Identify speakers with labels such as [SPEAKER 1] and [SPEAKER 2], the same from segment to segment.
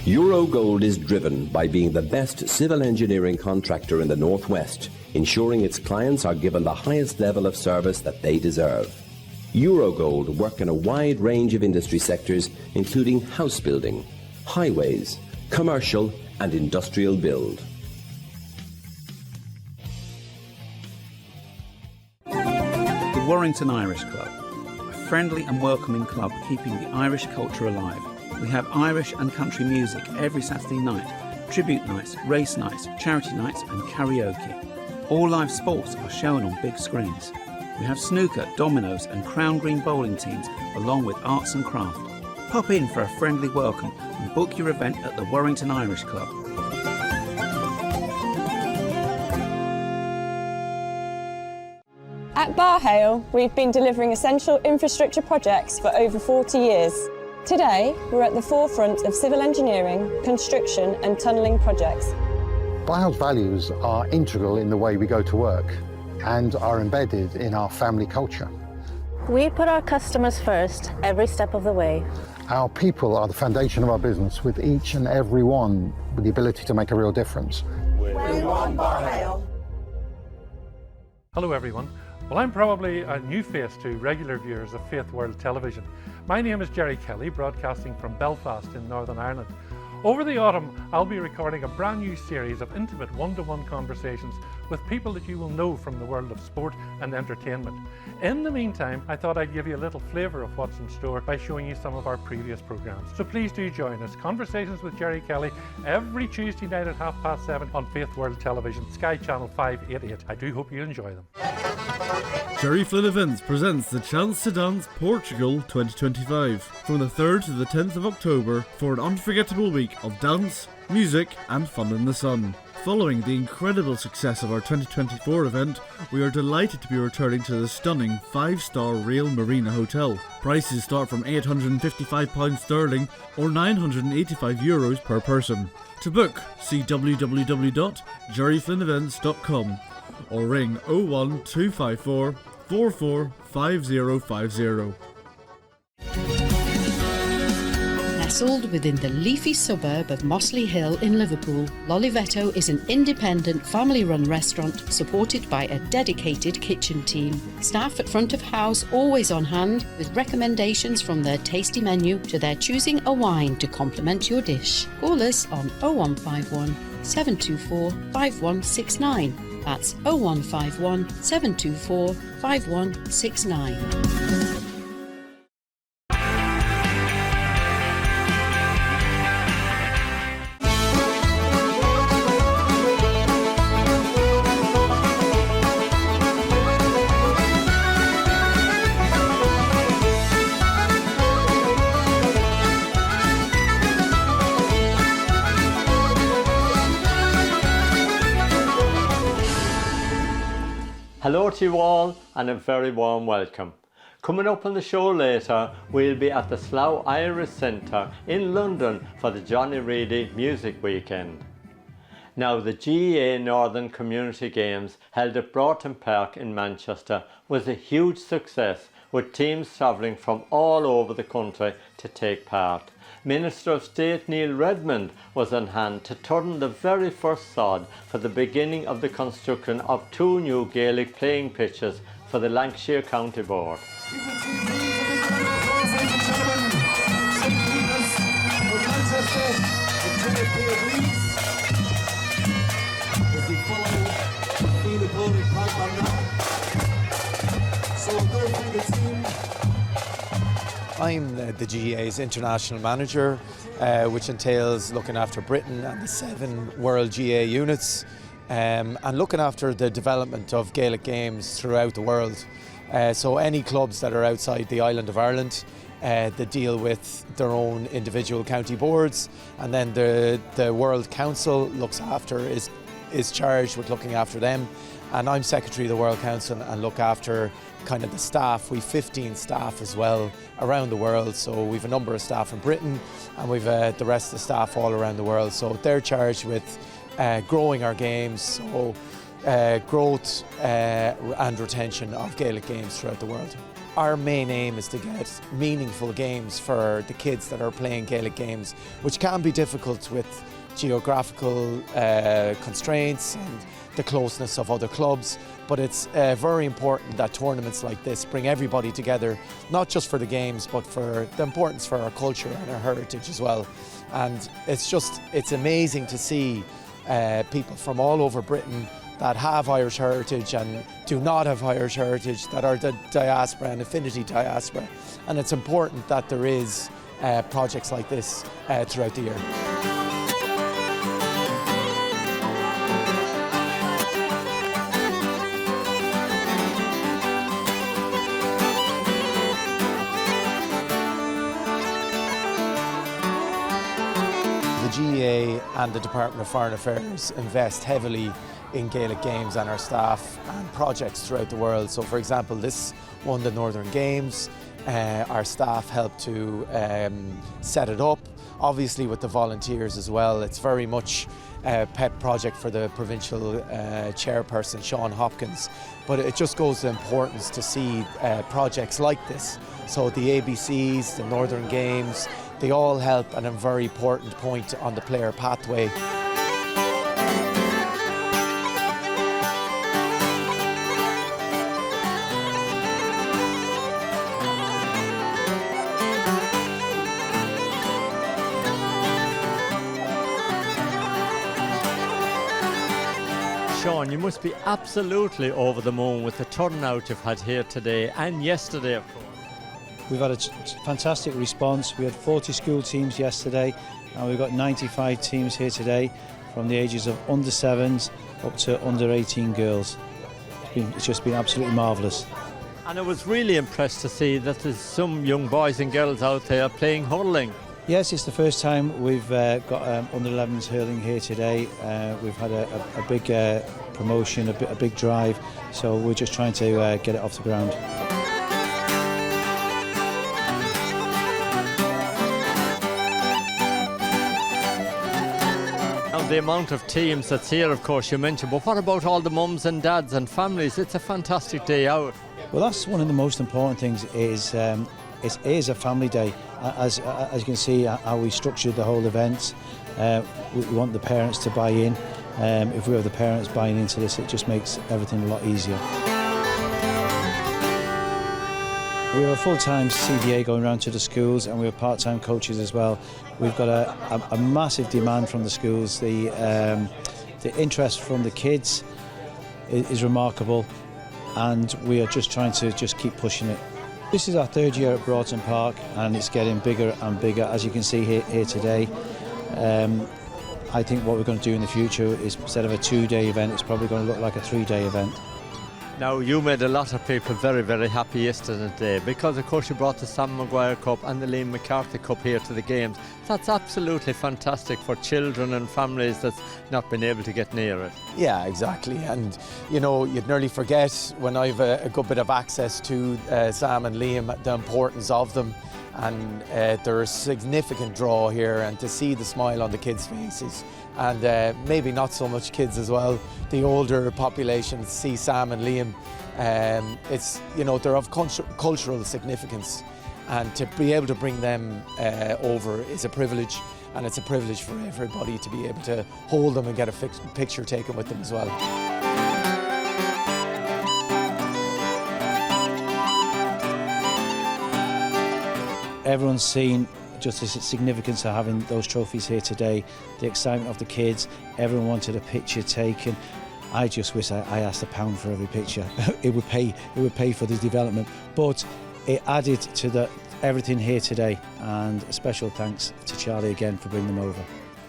[SPEAKER 1] Eurogold is driven by being the best civil engineering contractor in the Northwest, ensuring its clients are given the highest level of service that they deserve. Eurogold work in a wide range of industry sectors, including house building, highways, commercial and industrial build.
[SPEAKER 2] The Warrington Irish Club, a friendly and welcoming club keeping the Irish culture alive. We have Irish and country music every Saturday night, tribute nights, race nights, charity nights and karaoke. All live sports are shown on big screens. We have snooker, dominoes and crown green bowling teams along with arts and craft. Pop in for a friendly welcome and book your event at the Warrington Irish Club.
[SPEAKER 3] At Barhale, we've been delivering essential infrastructure projects for over 40 years. Today, we're at the forefront of civil engineering, construction and tunnelling projects.
[SPEAKER 4] Barhale's values are integral in the way we go to work and are embedded in our family culture.
[SPEAKER 5] We put our customers first every step of the way.
[SPEAKER 4] Our people are the foundation of our business, with each and every one with the ability to make a real difference.
[SPEAKER 6] We want Barhale.
[SPEAKER 7] Hello everyone. Well, I'm probably a new face to regular viewers of Faith World Television. My name is Jerry Kelly, broadcasting from Belfast in Northern Ireland. Over the autumn, I'll be recording a brand new series of intimate one-to-one conversations with people that you will know from the world of sport and entertainment. In the meantime, I thought I'd give you a little flavour of what's in store by showing you some of our previous programmes. So please do join us. Conversations with Jerry Kelly every Tuesday night at 7:30 on Faith World Television, Sky Channel 588. I do hope you enjoy them.
[SPEAKER 8] Jerry Flynn Events presents the Chance to Dance Portugal 2025 from the 3rd to the 10th of October for an unforgettable week of dance, music and fun in the sun. Following the incredible success of our 2024 event, we are delighted to be returning to the stunning 5-star Real Marina Hotel. Prices start from £855 sterling or €985 per person. To book, see www.jerryflynnevents.com or ring 01254 445050.
[SPEAKER 9] Nestled within the leafy suburb of Mossley Hill in Liverpool, Lolivetto is an independent family-run restaurant supported by a dedicated kitchen team. Staff at front of house always on hand with recommendations from their tasty menu to their choosing a wine to complement your dish. Call us on 0151 724 5169. That's 0151 724 5169.
[SPEAKER 10] Hello to you all and a very warm welcome. Coming up on the show later, we'll be at the Slough Irish Centre in London for the Johnny Reidy Music Weekend. Now, the GAA Northern Community Games held at Broughton Park in Manchester was a huge success, with teams travelling from all over the country to take part. Minister of State Neale Richmond was on hand to turn the very first sod for the beginning of the construction of 2 new Gaelic playing pitches for the Lancashire County Board.
[SPEAKER 11] I'm the GAA's International Manager, which entails looking after Britain and the 7 World GAA units, and looking after the development of Gaelic Games throughout the world. So any clubs that are outside the island of Ireland, they deal with their own individual county boards, and then the World Council is charged with looking after them. And I'm Secretary of the World Council and look after kind of the staff. We've 15 staff as well around the world, so we've a number of staff in Britain and we've the rest of the staff all around the world. So they're charged with growing our games, so growth and retention of Gaelic games throughout the world. our main aim is to get meaningful games for the kids that are playing Gaelic games, which can be difficult with geographical constraints and the closeness of other clubs, but it's very important that tournaments like this bring everybody together, not just for the games, but for the importance for our culture and our heritage as well. And it's amazing to see people from all over Britain that have Irish heritage and do not have Irish heritage, that are the diaspora and affinity diaspora. And it's important that there is projects like this throughout the year. The GAA and the Department of Foreign Affairs invest heavily in Gaelic games and our staff and projects throughout the world. So for example, this won the Northern Games. Our staff helped to set it up, obviously with the volunteers as well. It's very much a pet project for the provincial chairperson, Sean Hopkins. But it just goes to importance to see projects like this. So the ABCs, the Northern Games, they all help at a very important point on the player pathway.
[SPEAKER 10] Sean, you must be absolutely over the moon with the turnout you've had here today and yesterday, of course.
[SPEAKER 12] We've had a fantastic response. We had 40 school teams yesterday and we've got 95 teams here today from the ages of under 7s up to under 18 girls. It's just been absolutely marvellous.
[SPEAKER 10] And I was really impressed to see that there's some young boys and girls out there playing hurling.
[SPEAKER 12] Yes, it's the first time we've got under 11s hurling here today. We've had a big promotion, a big drive, so we're just trying to get it off the ground.
[SPEAKER 10] The amount of teams that's here, of course, you mentioned, but what about all the mums and dads and families? It's a fantastic day out.
[SPEAKER 12] Well, that's one of the most important things, is it is a family day. As you can see how we structured the whole event, we want the parents to buy in. If we have the parents buying into this, it just makes everything a lot easier. We have a full-time CDA going around to the schools, and we have part-time coaches as well. We've got a massive demand from the schools. The interest from the kids is remarkable, and we are just trying to keep pushing it. This is our third year at Broughton Park, and it's getting bigger and bigger, as you can see here today. I think what we're going to do in the future is, instead of a 2-day event, it's probably going to look like a 3-day event.
[SPEAKER 10] Now, you made a lot of people very, very happy yesterday because, of course, you brought the Sam Maguire Cup and the Liam McCarthy Cup here to the games. That's absolutely fantastic for children and families that's not been able to get near it.
[SPEAKER 11] Yeah, exactly. And, you know, you'd nearly forget when I've a good bit of access to Sam and Liam, the importance of them. And there's a significant draw here, and to see the smile on the kids' faces, and maybe not so much kids as well, the older population see Sam and Liam, it's, you know, they're of cultural significance, and to be able to bring them over is a privilege, and it's a privilege for everybody to be able to hold them and get a picture taken with them as well.
[SPEAKER 12] Everyone's seen just the significance of having those trophies here today, the excitement of the kids. Everyone wanted a picture taken. I just wish I asked £1 for every picture. It would pay for the development, but it added to everything here today, and a special thanks to Charlie again for bringing them over.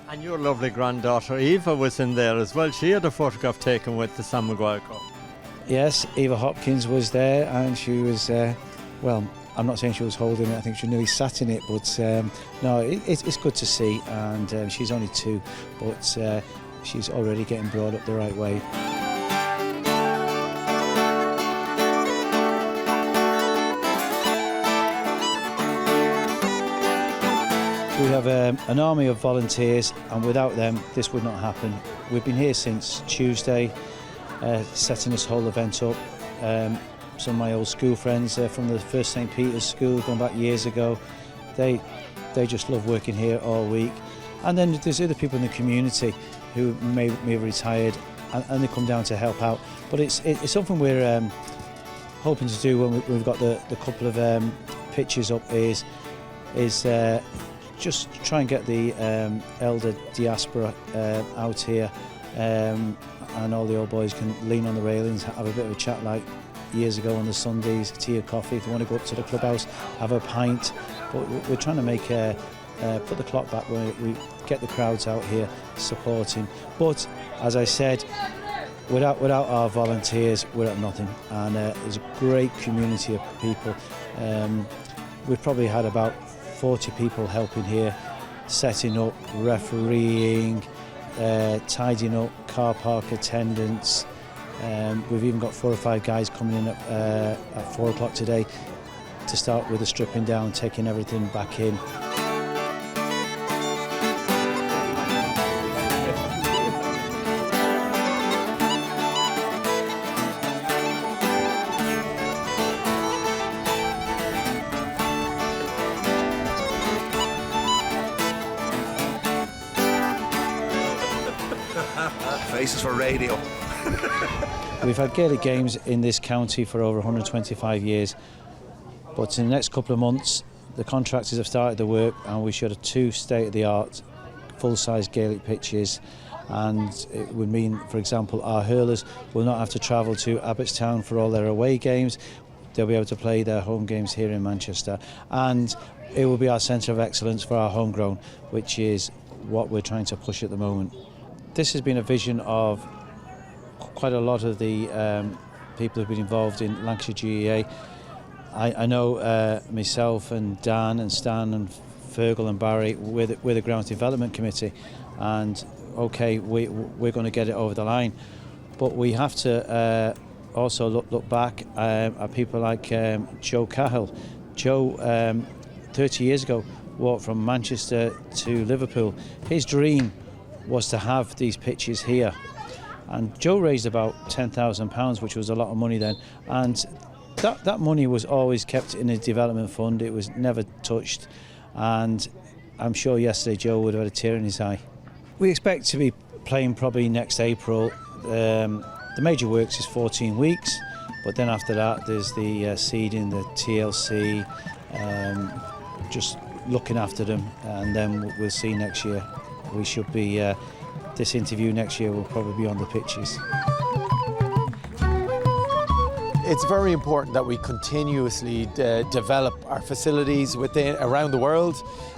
[SPEAKER 10] And your lovely granddaughter Eva was in there as well. She had a photograph taken with the Sam Maguire Cup.
[SPEAKER 12] Yes, Eva Hopkins was there, and she was, well, I'm not saying she was holding it, I think she nearly sat in it, but no, it's good to see, and she's only 2, but she's already getting brought up the right way. We have an army of volunteers, and without them this would not happen. We've been here since Tuesday, setting this whole event up. some of my old school friends from the first St Peter's School going back years ago. They just love working here all week. And then there's other people in the community who may have retired and they come down to help out. But it's something we're hoping to do when we've got the couple of pitches up is just try and get the elder diaspora out here, and all the old boys can lean on the railings, have a bit of a chat like years ago on the Sundays, tea or coffee. If they want to go up to the clubhouse, have a pint. But we're trying to make put the clock back where we get the crowds out here supporting. But as I said, without our volunteers, we're at nothing. And there's a great community of people. We've probably had about 40 people helping here, setting up, refereeing, tidying up, car park attendance. We've even got 4 or 5 guys coming in at 4 o'clock today to start with the stripping down, taking everything back in.
[SPEAKER 13] Faces for radio.
[SPEAKER 12] We've had Gaelic Games in this county for over 125 years, but in the next couple of months the contractors have started the work and we should have 2 state-of-the-art full-size Gaelic pitches, and it would mean, for example, our hurlers will not have to travel to Abbottstown for all their away games. They'll be able to play their home games here in Manchester, and it will be our centre of excellence for our homegrown, which is what we're trying to push at the moment. This has been a vision of quite a lot of the people who've been involved in Lancashire GAA. I know myself and Dan and Stan and Fergal and Barry, we're the Grounds Development Committee, and okay, we're going to get it over the line, but we have to also look back at people like Joe Cahill. Joe, 30 years ago, walked from Manchester to Liverpool. His dream was to have these pitches here, and Joe raised about £10,000, which was a lot of money then, and that money was always kept in a development fund. It was never touched, and I'm sure yesterday Joe would have had a tear in his eye. We expect to be playing probably next April. The major works is 14 weeks, but then after that there's the seeding, the TLC, just looking after them, and then we'll see next year. We should be, this interview next year will probably be on the pitches.
[SPEAKER 11] It's very important that we continuously develop our facilities around the world,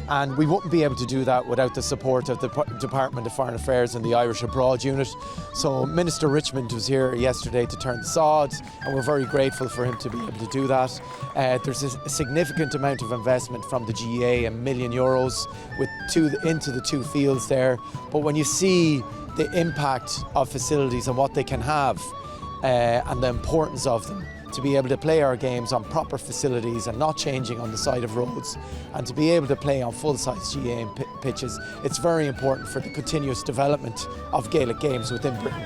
[SPEAKER 11] and we wouldn't be able to do that without the support of the Department of Foreign Affairs and the Irish Abroad Unit. So Minister Richmond was here yesterday to turn the sod, and we're very grateful for him to be able to do that. There's a significant amount of investment from the GAA, €1 million into the 2 fields there. But when you see the impact of facilities and what they can have, and the importance of them, to be able to play our games on proper facilities and not changing on the side of roads, and to be able to play on full-size GAA pitches, it's very important for the continuous development of Gaelic games within Britain.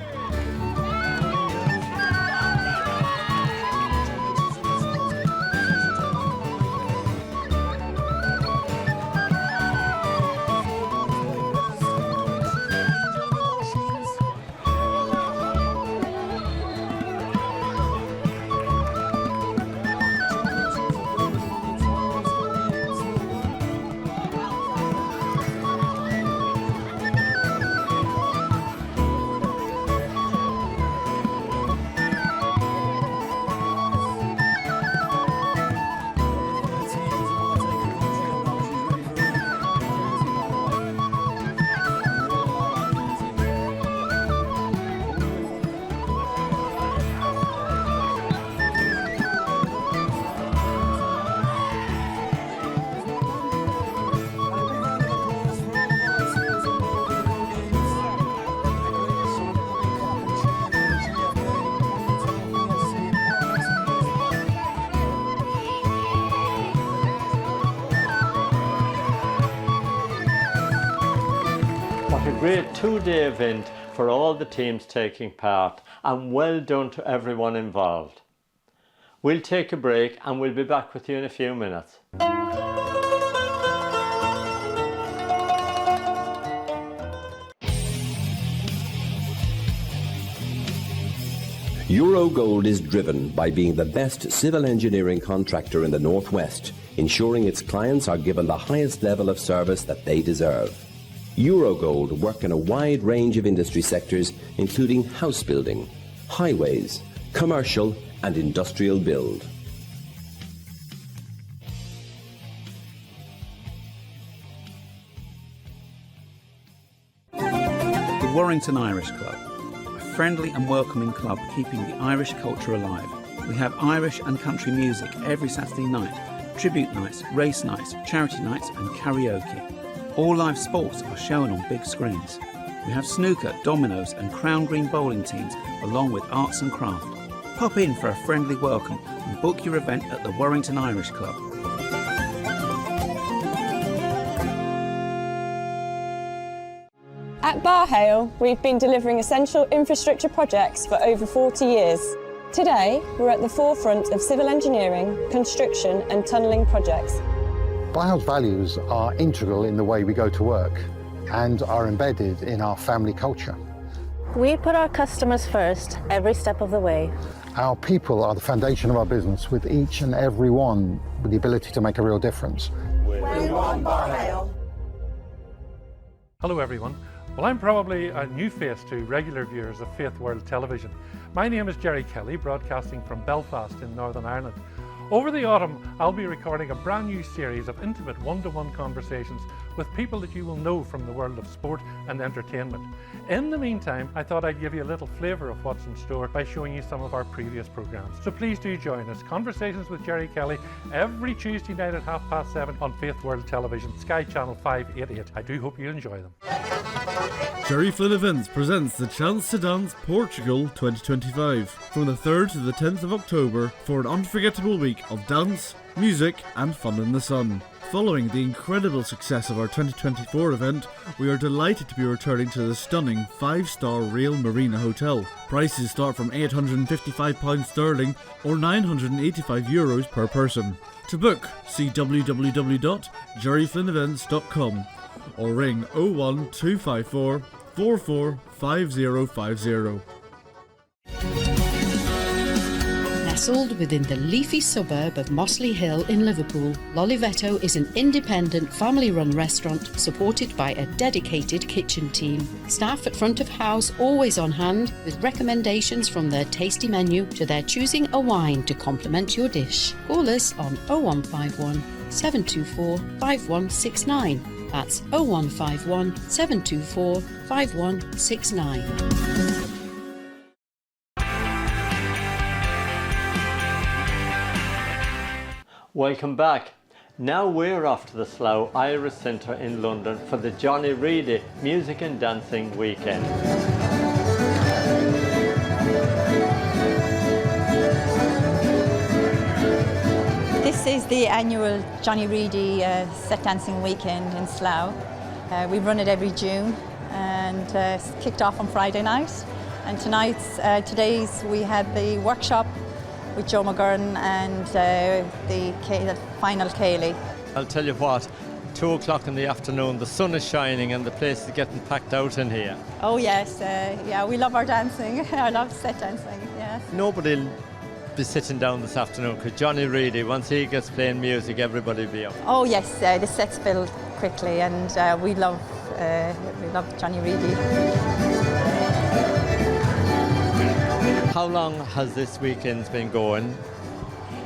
[SPEAKER 10] What a great 2-day event for all the teams taking part, and well done to everyone involved. We'll take a break and we'll be back with you in a few minutes.
[SPEAKER 1] Eurogold is driven by being the best civil engineering contractor in the Northwest, ensuring its clients are given the highest level of service that they deserve. Eurogold work in a wide range of industry sectors, including house building, highways, commercial and industrial build.
[SPEAKER 2] The Warrington Irish Club, a friendly and welcoming club keeping the Irish culture alive. We have Irish and country music every Saturday night, tribute nights, race nights, charity nights and karaoke. All live sports are shown on big screens. We have snooker, dominoes and crown green bowling teams along with arts and craft. Pop in for a friendly welcome and book your event at the Warrington Irish Club.
[SPEAKER 3] At Barhale, we've been delivering essential infrastructure projects for over 40 years. Today, we're at the forefront of civil engineering, construction and tunnelling projects.
[SPEAKER 4] Barhale's values are integral in the way we go to work and are embedded in our family culture.
[SPEAKER 5] We put our customers first every step of the way.
[SPEAKER 4] Our people are the foundation of our business, with each and every one with the ability to make a real difference.
[SPEAKER 6] We want Barhale.
[SPEAKER 7] Hello everyone. Well, I'm probably a new face to regular viewers of Faith World Television. My name is Jerry Kelly, broadcasting from Belfast in Northern Ireland. Over the autumn, I'll be recording a brand new series of intimate one-to-one conversations with people that you will know from the world of sport and entertainment. In the meantime, I thought I'd give you a little flavour of what's in store by showing you some of our previous programmes. So please do join us. Conversations with Jerry Kelly every Tuesday night at 7:30 on Faith World Television, Sky Channel 588. I do hope you enjoy them.
[SPEAKER 8] Jerry Flynn Events presents the Chance to Dance Portugal 2025 from the 3rd to the 10th of October for an unforgettable week of dance, music and fun in the sun. Following the incredible success of our 2024 event, we are delighted to be returning to the stunning 5-star Real Marina Hotel. Prices start from £855 sterling or €985 per person. To book, see www.jerryflynnevents.com or ring 01254 445050.
[SPEAKER 9] Nestled within the leafy suburb of Mossley Hill in Liverpool, Lolivetto is an independent family-run restaurant supported by a dedicated kitchen team. Staff at front of house always on hand with recommendations from their tasty menu to their choosing a wine to complement your dish. Call us on 0151 724 5169. That's 0151 724 5169.
[SPEAKER 10] Welcome back. Now we're off to the Slough Irish Centre in London for the Johnny Reidy Music and Dancing Weekend.
[SPEAKER 14] This is the annual Johnny Reidy set dancing weekend in Slough. We run it every June and it's kicked off on Friday night. And today's we had the workshop with Joe McGurn and the final ceili.
[SPEAKER 10] I'll tell you what, 2 o'clock in the afternoon, the sun is shining and the place is getting packed out in here.
[SPEAKER 14] Oh yes, yeah, we love our dancing. I love set dancing, yes.
[SPEAKER 10] Nobody will be sitting down this afternoon because Johnny Reidy, once he gets playing music, everybody will be up.
[SPEAKER 14] Oh yes, the sets build quickly and we love Johnny Reidy.
[SPEAKER 10] How long has this weekend been going?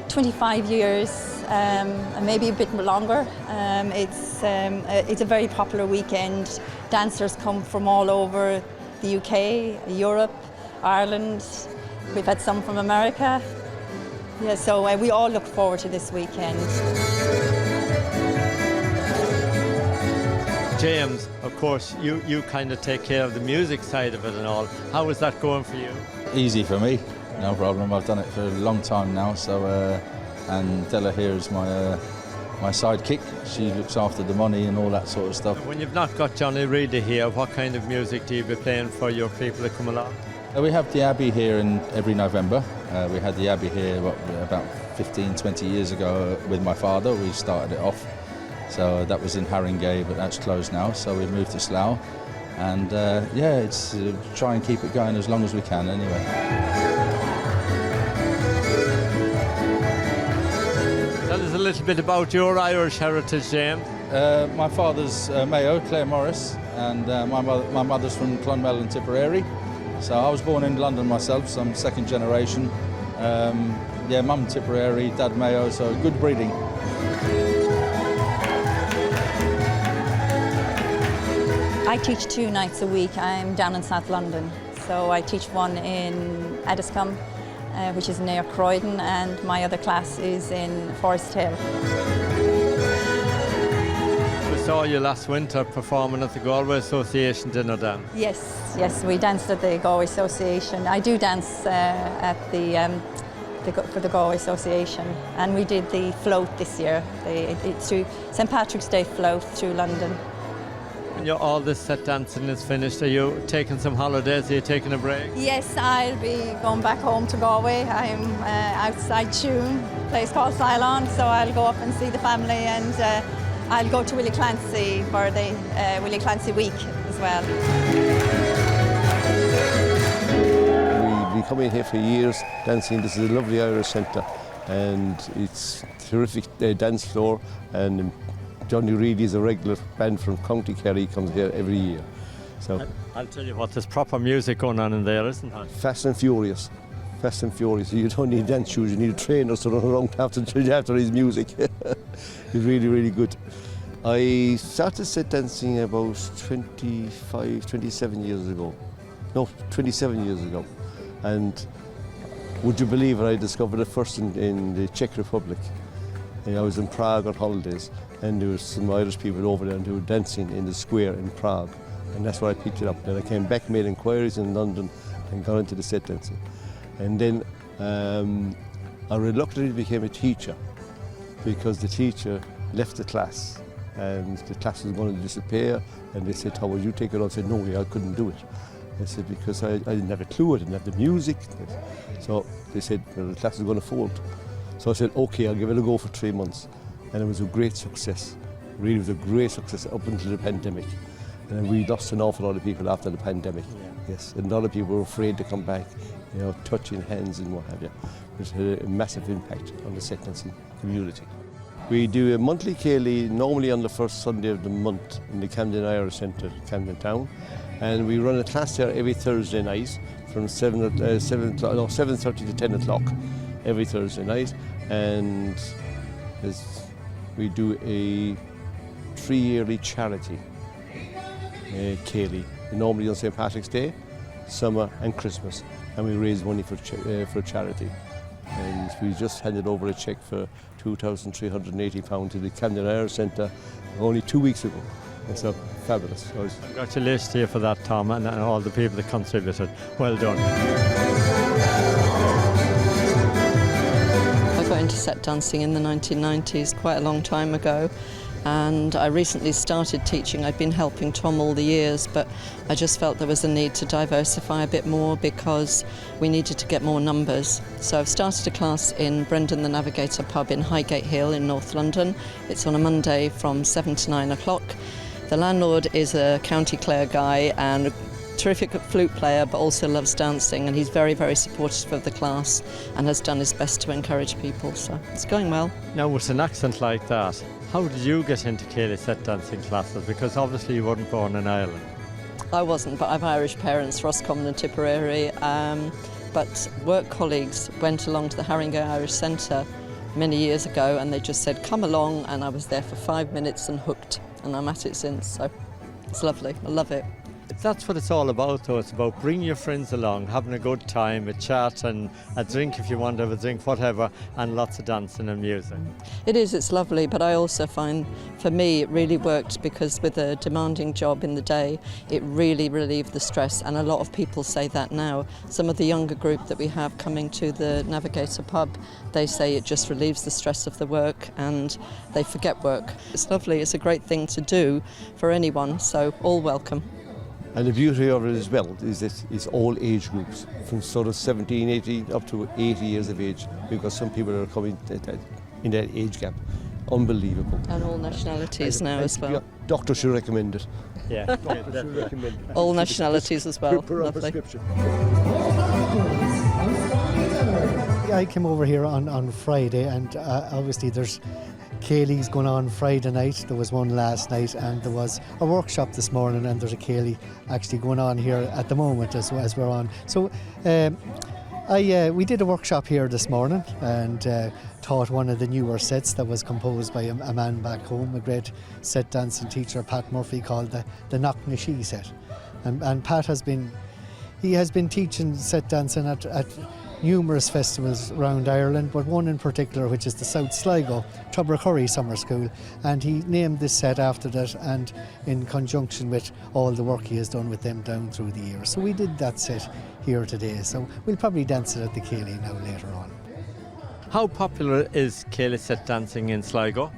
[SPEAKER 14] 25 years, and maybe a bit longer. It's a very popular weekend. Dancers come from all over the UK, Europe, Ireland. We've had some from America. Yeah, so we all look forward to this weekend.
[SPEAKER 10] James, of course, you kind of take care of the music side of it and all. How is that going for you?
[SPEAKER 15] Easy for me, no problem. I've done it for a long time now. So, and Della here is my sidekick. She looks after the money and all that sort of stuff.
[SPEAKER 10] When you've not got Johnny Reidy here, what kind of music do you be playing for your people that come along?
[SPEAKER 15] We have the Abbey here every November. We had the Abbey here about 15, 20 years ago with my father. We started it off. So that was in Haringey, but that's closed now. So we moved to Slough. And it's try and keep it going as long as we can anyway.
[SPEAKER 10] Tell us a little bit about your Irish heritage, James.
[SPEAKER 15] My father's Mayo, Clare Morris, and my mother's from Clonmel and Tipperary. So I was born in London myself, so I'm second generation. Mum Tipperary, dad Mayo, so good breeding.
[SPEAKER 14] I teach 2 nights a week. I'm down in South London. So I teach one in Ediscombe, which is near Croydon, and my other class is in Forest Hill.
[SPEAKER 10] We saw you last winter performing at the Galway Association dinner dance.
[SPEAKER 14] Yes, we danced at the Galway Association. I do dance for the Galway Association, and we did the float this year. It's through St Patrick's Day float through London.
[SPEAKER 10] When all this set dancing is finished, are you taking some holidays? Are you taking a break?
[SPEAKER 14] Yes, I'll be going back home to Galway. I'm outside Tuam, a place called Ceylon, so I'll go up and see the family, and I'll go to Willie Clancy for the Willie Clancy week as well.
[SPEAKER 16] We've been coming here for years dancing. This is a lovely Irish centre, and it's a terrific dance floor, and Johnny Reidy is a regular band from County Kerry, comes here every year. So
[SPEAKER 10] I'll tell you what, there's proper music going on in there, isn't there?
[SPEAKER 16] Fast and furious. Fast and furious. You don't need dance shoes, you need trainers to run around after his music. It's really, really good. I started set dancing about 27 years ago. And would you believe it, I discovered it first in the Czech Republic. And I was in Prague on holidays, and there was some Irish people over there who were dancing in the square in Prague, and that's where I picked it up. Then I came back, made inquiries in London, and got into the set dancing. And then I reluctantly became a teacher, because the teacher left the class, and the class was going to disappear, and they said, "How would you take it on?" I said, "No, I couldn't do it." I said, because I didn't have a clue, I didn't have the music. So they said, well, the class is going to fold. So I said, okay, I'll give it a go for 3 months. And it was a great success. Really, it was a great success up until the pandemic. And we lost an awful lot of people after the pandemic. Yeah. Yes, and a lot of people were afraid to come back, touching hands and what have you. It had a massive impact on the set dancing community. We do a monthly ceili, normally on the first Sunday of the month in the Camden Irish Centre, Camden Town. And we run a class there every Thursday night from 7:30 to 10 o'clock every Thursday night. And we do a 3-yearly charity ceili, normally on St Patrick's Day, summer and Christmas. And we raise money for charity. And we just handed over a cheque for £2,380 to the Camden Irish Centre only 2 weeks ago. So fabulous.
[SPEAKER 10] Congratulations to you for that, Tom, and all the people that contributed. Well done.
[SPEAKER 17] I got into set dancing in the 1990s, quite a long time ago, and I recently started teaching. I've been helping Tom all the years, but I just felt there was a need to diversify a bit more because we needed to get more numbers. So I've started a class in Brendan the Navigator pub in Highgate Hill in North London. It's on a Monday from 7 to 9 o'clock. The landlord is a County Clare guy and a terrific flute player, but also loves dancing, and he's very, very supportive of the class and has done his best to encourage people, so it's going well.
[SPEAKER 10] Now, with an accent like that, how did you get into ceili set dancing classes? Because obviously you weren't born in Ireland.
[SPEAKER 17] I wasn't, but I've Irish parents, Roscommon and Tipperary, but work colleagues went along to the Haringey Irish Centre many years ago, and they just said, come along, and I was there for 5 minutes and hooked. And I'm at it since, so it's lovely. I love it.
[SPEAKER 10] That's what it's all about, though. It's about bringing your friends along, having a good time, a chat and a drink if you want to have a drink, whatever, and lots of dancing and music.
[SPEAKER 17] It is, it's lovely, but I also find, for me, it really worked because with a demanding job in the day, it really relieved the stress, and a lot of people say that now. Some of the younger group that we have coming to the Navigator pub, they say it just relieves the stress of the work and they forget work. It's lovely, it's a great thing to do for anyone, so all welcome.
[SPEAKER 16] And the beauty of it as well is that it's all age groups, from sort of 17, 18 up to 80 years of age. We've got some people that are coming in that age gap. Unbelievable.
[SPEAKER 17] And all nationalities now as well.
[SPEAKER 16] Doctors should recommend it.
[SPEAKER 10] Yeah,
[SPEAKER 16] Doctors should recommend it.
[SPEAKER 17] All nationalities as well. Lovely.
[SPEAKER 18] I came over here on Friday, and obviously there's ceili's going on Friday night. There was one last night, and there was a workshop this morning, and there's a ceili actually going on here at the moment as we're on. So we did a workshop here this morning and taught one of the newer sets that was composed by a man back home, a great set dancing teacher, Pat Murphy, called the Knock na She set. And Pat has been teaching set dancing at numerous festivals around Ireland, but one in particular, which is the South Sligo Tubbercurry Summer School, and he named this set after that, and in conjunction with all the work he has done with them down through the years. So we did that set here today, so we'll probably dance it at the ceili now later on.
[SPEAKER 10] How popular is ceili set dancing in Sligo?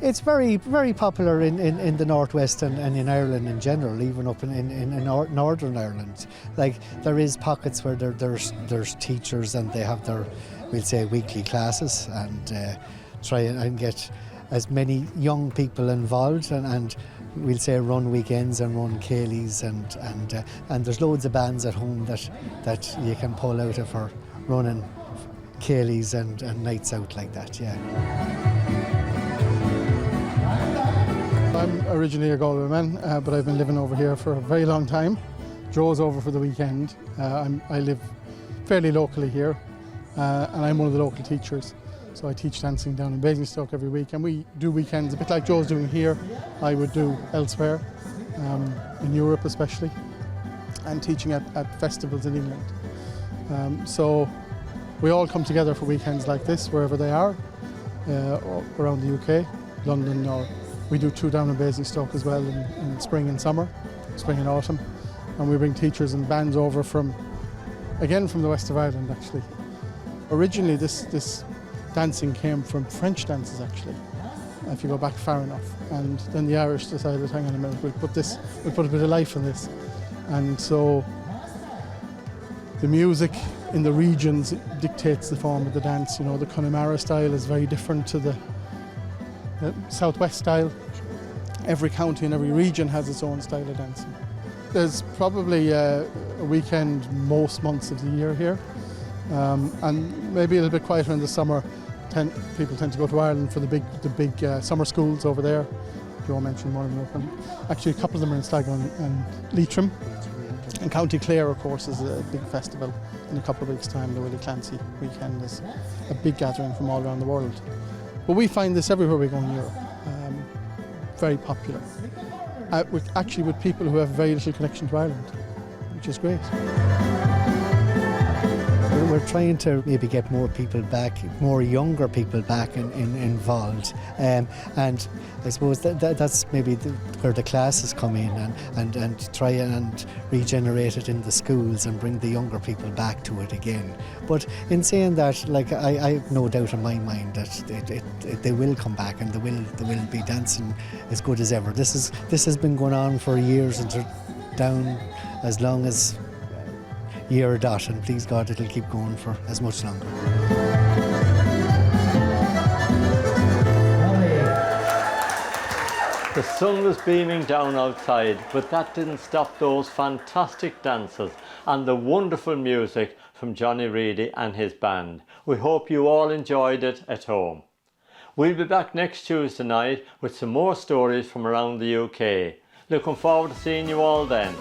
[SPEAKER 18] It's very, very popular in the Northwest and in Ireland in general, even up in Northern Ireland. Like, there is pockets where there's teachers and they have their, we'll say, weekly classes, and try and get as many young people involved, and we'll say run weekends and run ceilis, and there's loads of bands at home that you can pull out of for running ceilis and nights out like that, yeah.
[SPEAKER 19] I'm originally a Galway man, but I've been living over here for a very long time. Joe's over for the weekend. I live fairly locally here, and I'm one of the local teachers. So I teach dancing down in Basingstoke every week, and we do weekends, a bit like Joe's doing here, I would do elsewhere, in Europe especially, and teaching at festivals in England. So we all come together for weekends like this, wherever they are, around the UK, London, or we do two down in Basingstoke as well in spring and summer, spring and autumn. And we bring teachers and bands over from the west of Ireland actually. Originally this dancing came from French dances actually, if you go back far enough. And then the Irish decided, hang on a minute, we'll put a bit of life in this. And so the music in the regions dictates the form of the dance. You know, the Connemara style is very different to the southwest style. Every county and every region has its own style of dancing. There's probably a weekend most months of the year here, and maybe a little bit quieter in the summer. People tend to go to Ireland for the big summer schools over there. Joe mentioned one of them. Actually, a couple of them are in Sligo and Leitrim. And County Clare, of course, is a big festival. In a couple of weeks' time, the Willie Clancy weekend is a big gathering from all around the world. But we find this everywhere we go in Europe, very popular. With people who have very little connection to Ireland, which is great.
[SPEAKER 18] We're trying to maybe get more people back, more younger people back involved, and I suppose that's maybe where the classes come in, and try and regenerate it in the schools and bring the younger people back to it again. But in saying that, like, I have no doubt in my mind that they will come back, and they will be dancing as good as ever. This has been going on for years and down as long as year dot, and please God it'll keep going for as much longer.
[SPEAKER 10] The sun was beaming down outside, but that didn't stop those fantastic dancers and the wonderful music from Johnny Reidy and his band. We hope you all enjoyed it at home. We'll be back next Tuesday night with some more stories from around the UK. Looking forward to seeing you all then.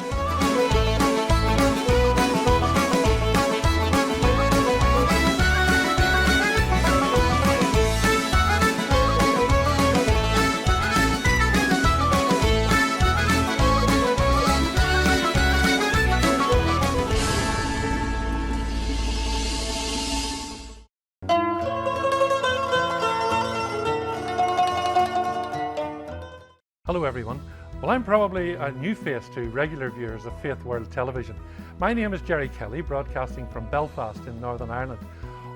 [SPEAKER 7] Hello everyone. Well, I'm probably a new face to regular viewers of Faith World Television. My name is Jerry Kelly, broadcasting from Belfast in Northern Ireland.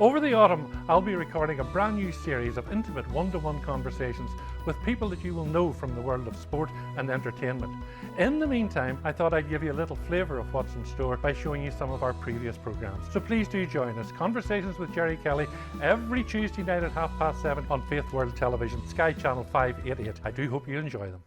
[SPEAKER 7] Over the autumn, I'll be recording a brand new series of intimate one-to-one conversations with people that you will know from the world of sport and entertainment. In the meantime, I thought I'd give you a little flavour of what's in store by showing you some of our previous programmes. So please do join us. Conversations with Jerry Kelly every Tuesday night at 7:30 on Faith World Television, Sky Channel 588. I do hope you enjoy them.